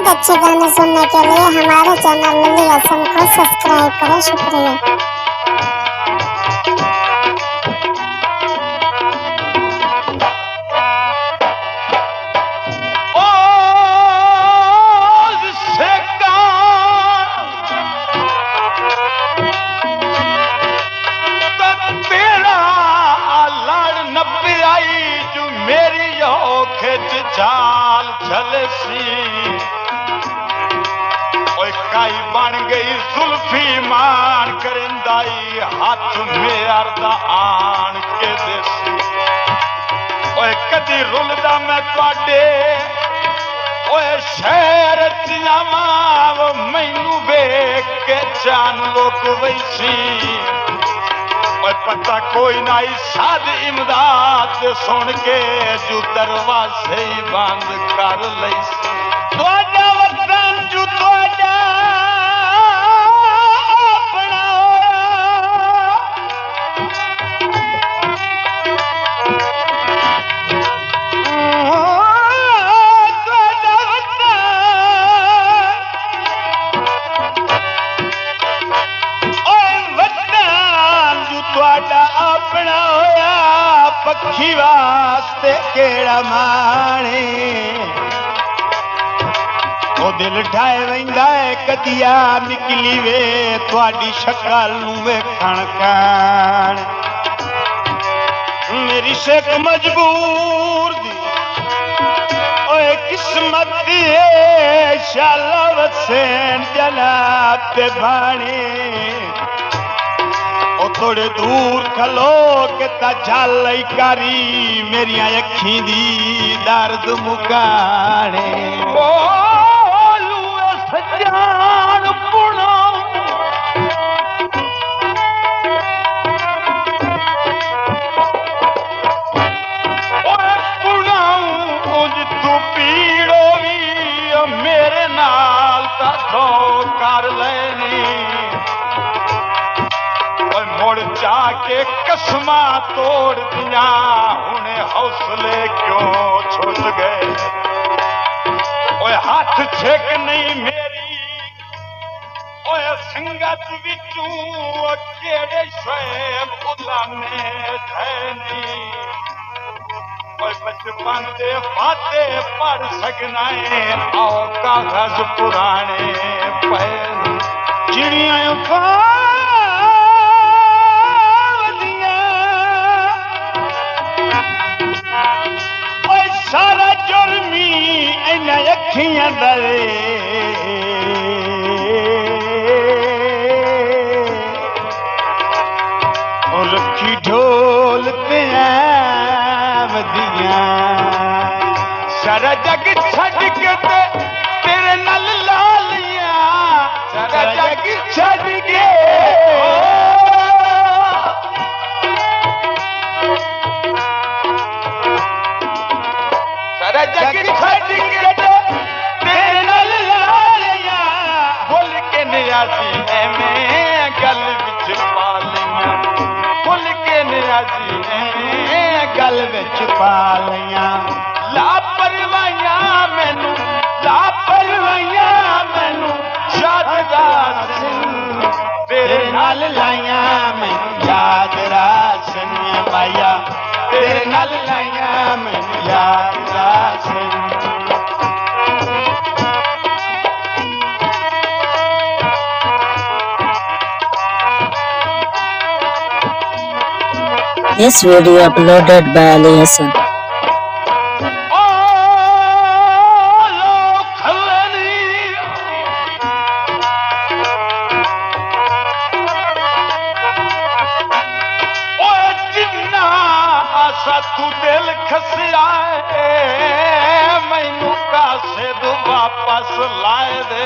मजीद अच्छे गाने सुनने के लिए हमारे चैनल लिली हसन को सब्सक्राइब करें। शुक्रिया। चाल झलसी काई बन गई जुल्फी मान करिंदाई हाथ में अर्दा आन के देसी ओए कदी रुलदा मैं तुआडे ओए शहर च जावां मैनू वेख के चान लोक वैसी पता कोई नाई साध इमदाद सुन के जू दरवाजे ही बंद कर लैसी तुहाडा वतन जू तुहाडा अपना पक्षी वास्ते केड़ा माने ओ दिल ढाए वेंदा है कदिया निकली वे तुहाडी शक्ल नूं वेखण कान मेरी शेक मजबूर दी ओए किस्मत है शाला वसेन जनाब ते भाणे थोड़े दूर खलो के झल कारी मेरी अखी दी दर्द मुकाने बोलू सजान पुणा तू पीड़ो भी मेरे नाल तो कर लेनी मुड़ जाके कसमा तोड़ दिया उन्हें हौसले क्यों छुट गए ओए हाथ छेक नहीं मेरी ओए संगत विचू केड़े शोएब उलाने थैनी ओए बचपन दे फाते पढ़ सकना है आओ कागज पुराने पे चिड़िया सारा जुर्मी इन अखियां दरे रखी ढोल पे वदिया सारा जग छड़ के तेरे नल ला लिया सारा जग छड़ के जग छड़ के तेरे नाल लालिया भुल के नियाजी में गल विच पा लिया भुल के नियाजी में गल विच पा लिया लापरवाहियां मैनू याददा तेरे नाल लाइया मैनू याद रासन माया तेरे नाल लाइया मैनू याद This video uploaded by Ali Hassan. तू दिल खसिया मैनू कासे दू वापस लाए दे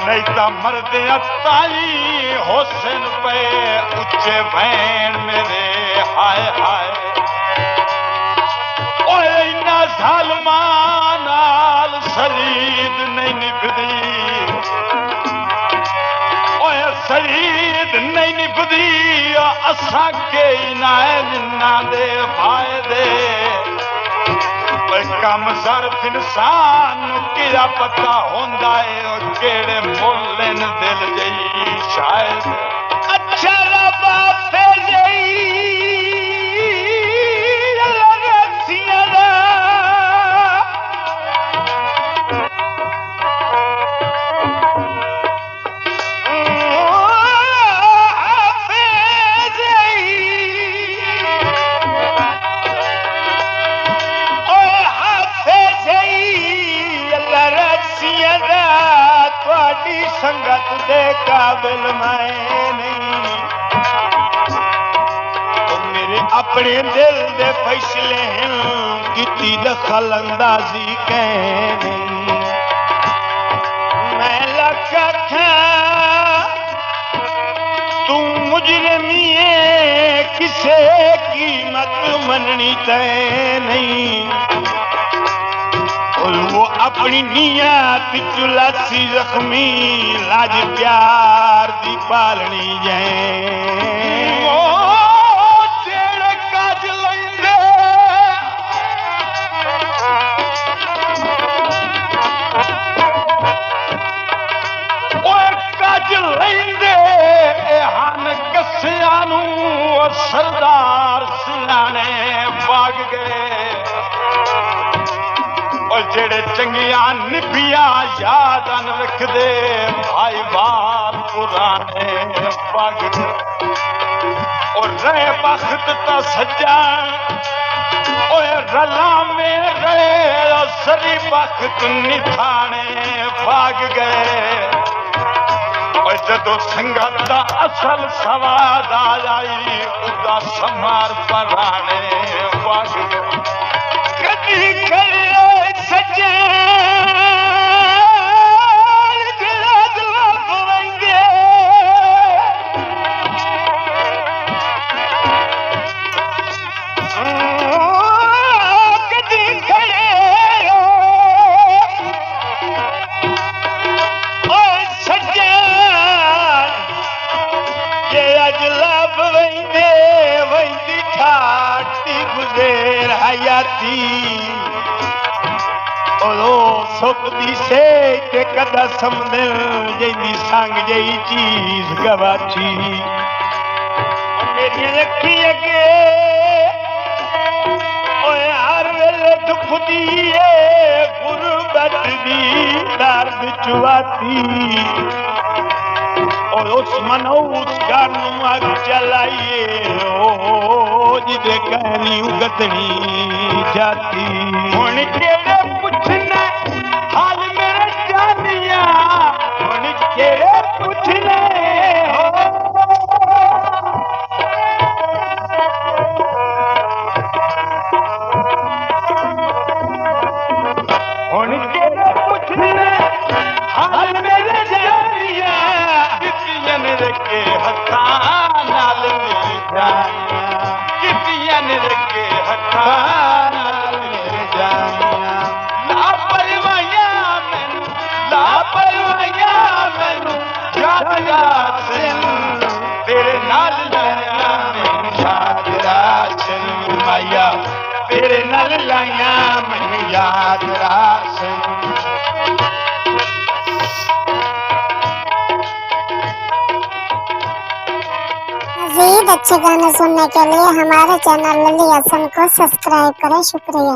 नहीं तो मरदे ताई हुसन पे उच्चे भैन मेरे हाय हाय इन्ना जालमा नाल शरीद नहीं निभदी शरीद नहीं निभदी असा के ना जिन्ना दे फायदे ओए कम सर्फ इंसान क्या पता होंदा है ओ केड़े मोले न दिल जई शायद अच्छा रबा फे जई लगसिया दा संगत दे काबिल मैं नहीं तो मेरे अपने दिल दे फैसले हैं किती दखल अंदाजी कह नहीं मैं लगा था तू मुजरमी है किसे कीमत मननी तय नहीं और वो अपनी नियत चुलासी जख्मी लाज प्यार दी पालनी जै काज लैंदे काज लैंदे हन कसिया नू सरदार सियाने भाग गए और जेड़े चंगिया निबिया याद न रख दे भाई बाप पुराने पग और रहे बख्त तो सज्जा ओए रला में रहे और सरी बख्त निथाने भाग गए और जदों संगत दा असल सवाद आई उदा समार पराने भाग गए कदी करे सच्चे गिराज लफवेंगे कदी खड़े ओ सच्चे ये अज लफवेंगे वही ठाटी गुजेर हयाती सुखदी से ते कदा समझ जैंदी संग जई चीज गवाची मेरी अखी अगे ओए हर वेले दुख दी गुरबत दी दर्द चुआती और उस मनोस गानू अग चलाइए ओ जिदे कहनी उगतनी जाती हुण केड़े पुछना हाल मेरे जानिया हुण केड़े पुछने हो हुण केड़े पुछने हाल मेरे जानिया कितियन रखे हथां नाल मिल जानिया कितियन रखे हथां नाल मिल जानिया तेरे नाल लाया मैनू याद रासन माया तेरे नाल लाया मैनू याद रासन मज़ीद अच्छे गाने सुनने के लिए हमारे चैनल लल्ली हसन को सब्सक्राइब करें। शुक्रिया।